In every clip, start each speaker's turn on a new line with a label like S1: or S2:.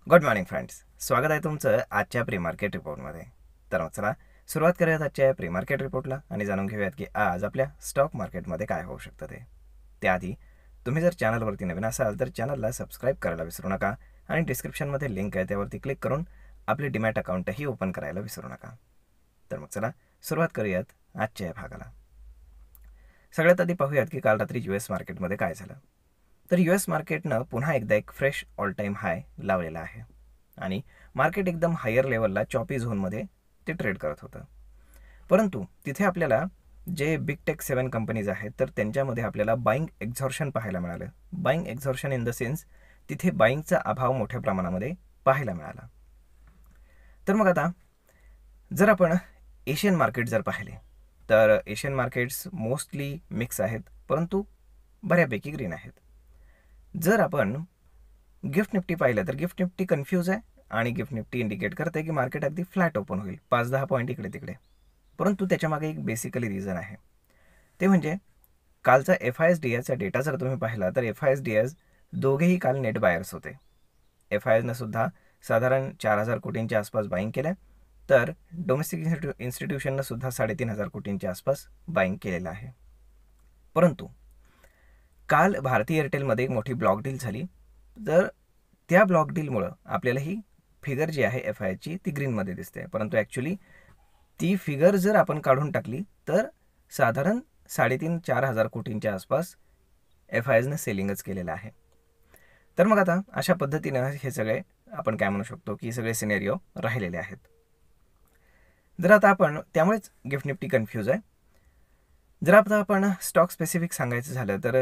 S1: Good morning friends, स्वागत आहे तुमचं आजच्या प्री मार्केट रिपोर्टमध्ये. तर मग चला सुरुवात करूयात आजच्या प्री मार्केट रिपोर्टला आणि जाणून घेऊयात की आज आपल्या स्टॉक मार्केटमध्ये काय होऊ शकतं ते. त्याआधी तुम्ही जर चॅनलवरती नवीन असाल तर चॅनलला सबस्क्राईब करायला विसरू नका आणि डिस्क्रिप्शनमध्ये लिंक आहे त्यावरती क्लिक करून आपले डीमॅट अकाउंटही ओपन करायला विसरू नका. तर मग चला सुरुवात करूयात आजच्या या भागाला. सगळ्यात आधी पाहूयात की काल रात्री US मार्केटमध्ये काय झालं. तर US मार्केटनं पुन्हा एकदा एक फ्रेश ऑल टाईम हाय लावलेला आहे आणि मार्केट एकदम हायर लेवलला चॉपी झोनमध्ये ते ट्रेड करत होतं. परंतु तिथे आपल्याला जे बिग टेक 7 कंपनीज आहेत तर त्यांच्यामध्ये आपल्याला बाईंग एक्झॉर्शन पाहायला मिळालं. बाईंग एक्झॉर्शन इन द सेन्स तिथे बाईंगचा अभाव मोठ्या प्रमाणामध्ये पाहायला मिळाला. तर मग आता जर आपण एशियन मार्केट जर पाहिले तर एशियन मार्केट्स मोस्टली मिक्स आहेत, परंतु बऱ्यापैकी ग्रीन आहेत. जर आपण गिफ्ट निफ्टी पाहिलं तर गिफ्ट निफ्टी कन्फ्यूज आहे आणि गिफ्ट निफ्टी इंडिकेट करते की मार्केट अगदी फ्लॅट ओपन होईल 5-10 पॉईंट इकडे तिकडे. परंतु त्याच्यामागे एक बेसिकली रिझन आहे, ते म्हणजे कालचा FISDAचा डेटा जर तुम्ही पाहिला तर FISDAज दोघेही काल नेट बायर्स होते. FISनं सुद्धा साधारण 4,000 कोटींच्या आसपास बाईंग केलं, तर डोमेस्टिक इन्स्टिट्यूशननं सुद्धा 3,500 कोटींच्या आसपास बाईंग केलेलं आहे. परंतु काल भारती एअरटेलमध्ये एक मोठी ब्लॉक डील झाली, तर त्या ब्लॉक डीलमुळं आपल्याला ही फिगर जी आहे FISची ती ग्रीनमध्ये दिसते. परंतु ॲक्च्युली ती फिगर जर आपण काढून टाकली तर साधारण 3,500-4,000 कोटींच्या आसपास FISनं सेलिंगच केलेलं आहे. तर मग आता अशा पद्धतीनं हे सगळे आपण काय म्हणू शकतो की सगळे सिनेरिओ राहिलेले आहेत. जर आता आपण त्यामुळेच गिफ्ट निफ्टी कन्फ्यूज आहे. जर आता आपण स्टॉक स्पेसिफिक सांगायचं झालं तर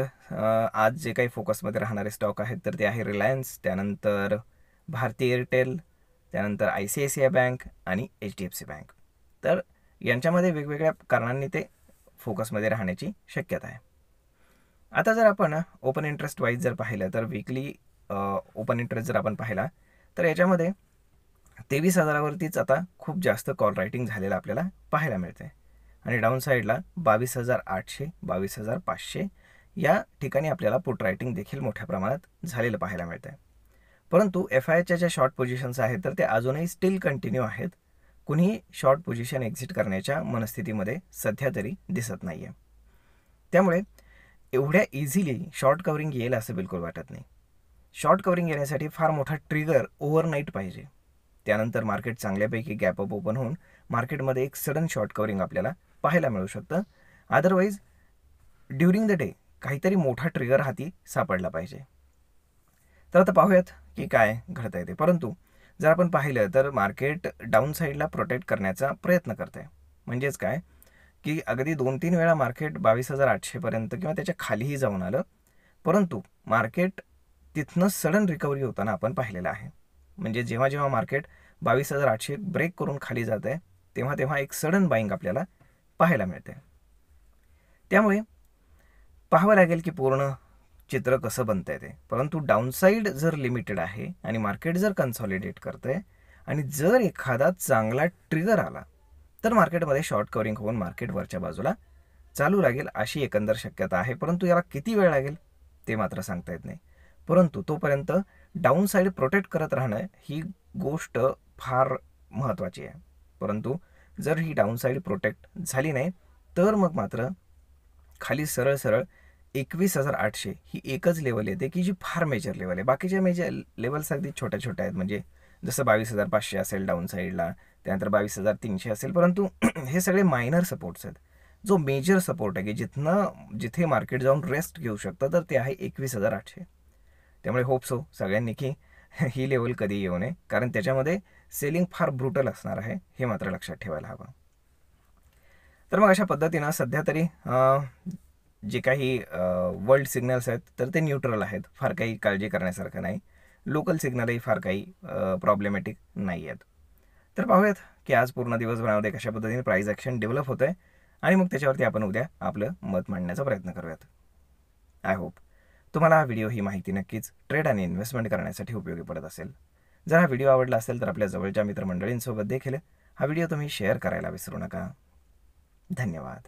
S1: आज जे काही फोकसमध्ये राहणारे स्टॉक आहेत तर ते आहे रिलायन्स, त्यानंतर भारती एअरटेल, त्यानंतर ICICI बँक आणि HDFC बँक. तर यांच्यामध्ये वेगवेगळ्या कारणांनी ते फोकसमध्ये राहण्याची शक्यता आहे. आता जर आपण ओपन इंटरेस्ट वाईज जर पाहिलं तर वीकली ओपन इंटरेस्ट जर आपण पाहिला तर याच्यामध्ये 23,000वरतीच आता खूप जास्त कॉल रायटिंग झालेलं आपल्याला पाहायला मिळते आणि डाऊन साईडला 22,800, 22,500 या ठिकाणी आपल्याला पुट रायटिंग देखील मोठ्या प्रमाणात झालेलं पाहायला मिळतं आहे. परंतु FISच्या ज्या शॉर्ट पोझिशन्स आहेत तर ते अजूनही स्टील कंटिन्यू आहेत. कुणीही शॉर्ट पोझिशन एक्झिट करण्याच्या मनस्थितीमध्ये सध्या तरी दिसत नाही आहे. त्यामुळे एवढ्या इझिली शॉर्ट कवरिंग येईल असं बिलकुल वाटत नाही. शॉर्ट कवरिंग येण्यासाठी फार मोठा ट्रिगर ओव्हरनाईट पाहिजे. त्यानंतर मार्केट चांगल्यापैकी गॅप अप ओपन होऊन मार्केटमध्ये एक सडन शॉर्ट कवरिंग आपल्याला पाहायला मिळू शकतं. अदरवाईज ड्युरिंग द डे काहीतरी मोठा ट्रिगर हाती सापडला पाहिजे. तर आता पाहूयात की काय घडतं आहे ते. परंतु जर आपण पाहिलं तर मार्केट डाऊन साईडला प्रोटेक्ट करण्याचा प्रयत्न करत आहे. म्हणजेच काय की अगदी 2-3 वेळा मार्केट 22,800पर्यंत किंवा त्याच्या खालीही जाऊन आलं, परंतु मार्केट तिथनं सडन रिकव्हरी होताना आपण पाहिलेलं आहे. म्हणजे जेव्हा जेव्हा मार्केट 22,800 ब्रेक करून खाली जात आहे तेव्हा तेव्हा एक सडन बाईंग आपल्याला पाहायला मिळते. त्यामुळे पाहावं लागेल की पूर्ण चित्र कसं बनतंय ते. परंतु डाऊनसाईड जर लिमिटेड आहे आणि मार्केट जर कन्सॉलिडेट करतंय आणि जर एखादा चांगला ट्रिगर आला तर मार्केटमध्ये शॉर्ट कवरिंग होऊन मार्केट वरच्या बाजूला चालू लागेल अशी एकंदर शक्यता आहे. परंतु याला किती वेळ लागेल ते मात्र सांगता येत नाही. परंतु तोपर्यंत डाऊन साईड प्रोटेक्ट करत राहणं ही गोष्ट फार महत्त्वाची आहे. परंतु जर ही डाऊन साईड प्रोटेक्ट झाली नाही तर मग मात्र खाली सरळ सरळ 21,800 ही एकच लेवल येते की जी फार मेजर लेवल आहे. बाकीच्या मेजर लेवल्स अगदी छोट्या छोट्या आहेत, म्हणजे जसं 22,500 असेल डाऊन साईडला, त्यानंतर 22,300 असेल. परंतु हे सगळे मायनर सपोर्ट्स आहेत. जो मेजर सपोर्ट आहे की जिथे मार्केट जाऊन रेस्ट घेऊ शकतं तर ते आहे 21,800. त्यामुळे होप सो सगळ्यांनी की ही लेवल कधी येऊ नये, कारण त्याच्यामध्ये सेलिंग फार ब्रुटल असणार आहे, हे मात्र लक्षात ठेवायला हवं. तर मग अशा पद्धतीनं सध्या तरी जे काही वर्ल्ड सिग्नल्स आहेत तर ते न्यूट्रल आहेत, फार काही काळजी करण्यासारखं नाही. लोकल सिग्नलही फार काही प्रॉब्लेमॅटिक नाही आहेत. तर पाहूयात की आज पूर्ण दिवसभरामध्ये कशा पद्धतीने प्राईस ॲक्शन डेव्हलप होतं आहे आणि मग त्याच्यावरती आपण उद्या आपलं मत मांडण्याचा प्रयत्न करूयात. आय होप तुम्हाला हा व्हिडिओ ही माहिती नक्कीच ट्रेड आणि इन्व्हेस्टमेंट करण्यासाठी उपयोगी पडत असेल. जर हा व्हिडिओ आवडला असेल तर आपल्या जवळच्या मित्रमंडळींसोबत देखील हा व्हिडिओ तुम्ही शेअर करायला विसरू नका. धन्यवाद.